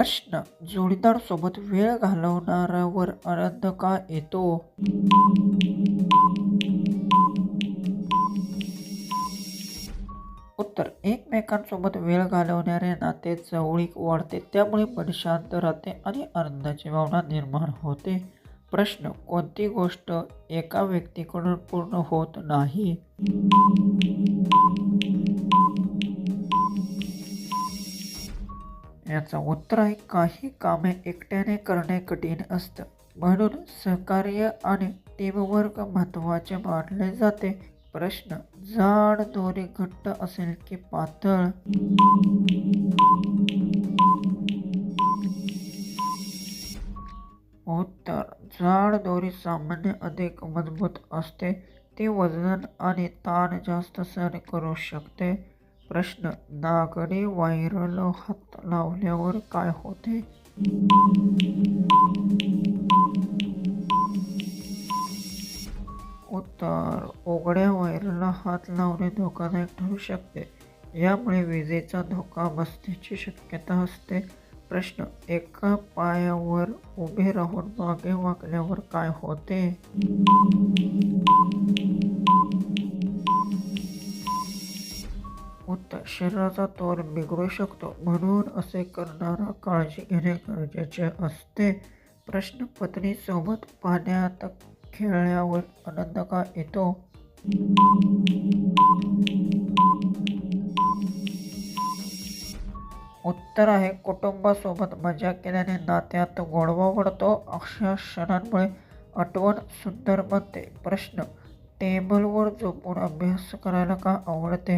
प्रश्न. जोडीदार सोबत वेळ घालवणाऱ्यावर आनंद का येतो? उत्तर. एकमेकांसोबत वेळ घालवण्याने नाते जवळीक वाढते, त्यामुळे मन शांत राहते आणि आनंदाची भावना निर्माण होते. प्रश्न. कोणती गोष्ट एका व्यक्तीकडून पूर्ण होत नाही? याचं उत्तर आहे काही कामे एकट्याने करणे कठीण असतं, म्हणून सहकार्य आणि टीमवर्क महत्त्वाचे मानले जाते. प्रश्न. जाड दोरी घट्ट असेल की पातळ? उत्तर. जाड दोरी सामान्य अधिक मजबूत असते, ती वजन आणि ताण जास्त सहन करू शकते. प्रश्न. नागडी व्हायरल हात लावल्यावर काय होते? उत्तर. उघड्या वायरला हात लावणे धोकादायक ठरू शकते, यामुळे विजेचा धोका बसण्याची शक्यता असते. प्रश्न. एका पायावर उभे राहून मागे वाकल्यावर काय होते? उत्तर. शरीराचा तोल बिघडू शकतो, म्हणून असे करणारा काळजी घेणे गरजेचे असते. प्रश्न. पत्नीसोबत पाण्यात खेळल्यावर आनंद का येतो? उत्तर आहे कुटुंबासोबत मजा केल्याने नात्यात गोडवा वाढतो. अशा क्षणांमुळे आठवण सुंदर बनते. प्रश्न. टेबलवर झोपून अभ्यास करायला का आवडते?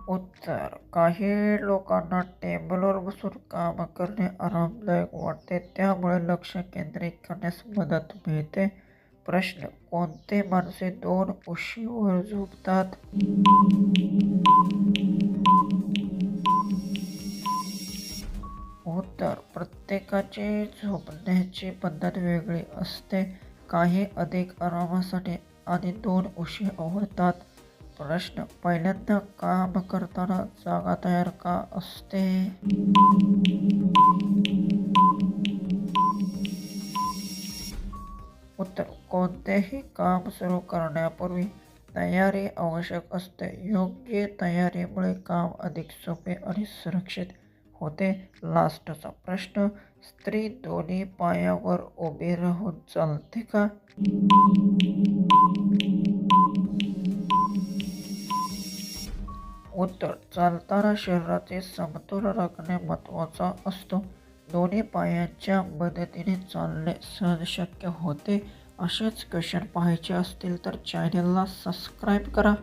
उत्तर. काही लोकांना टेबलवर बसून काम करणे आरामदायक वाटते, त्यामुळे लक्ष केंद्रित करण्यास मदत मिळते. प्रश्न. कोणते माणसे दोन उशीवर झोपतात? उत्तर. प्रत्येकाची झोपण्याची पद्धत वेगळी असते, काही अधिक आरामासाठी आणि दोन उशीर आवडतात. प्रश्न. पहिल्यांदा काम करताना जागा तयार का असते? उत्तर. कोणतेही काम सुरू करण्यापूर्वी तयारी आवश्यक असते, योग्य तयारीमुळे काम अधिक सोपे आणि सुरक्षित होते. लास्टचा प्रश्न. स्त्री दोन्ही पायावर उभी राहून चालते का? उत्तर. चालताना शरीराचे समतोल राखणे महत्त्वाचा असतो, दोन्ही पायांच्या मदतीने चालणे सहज शक्य होते. असेच क्वेश्चन पाहायचे असतील तर चॅनलला सबस्क्राईब करा.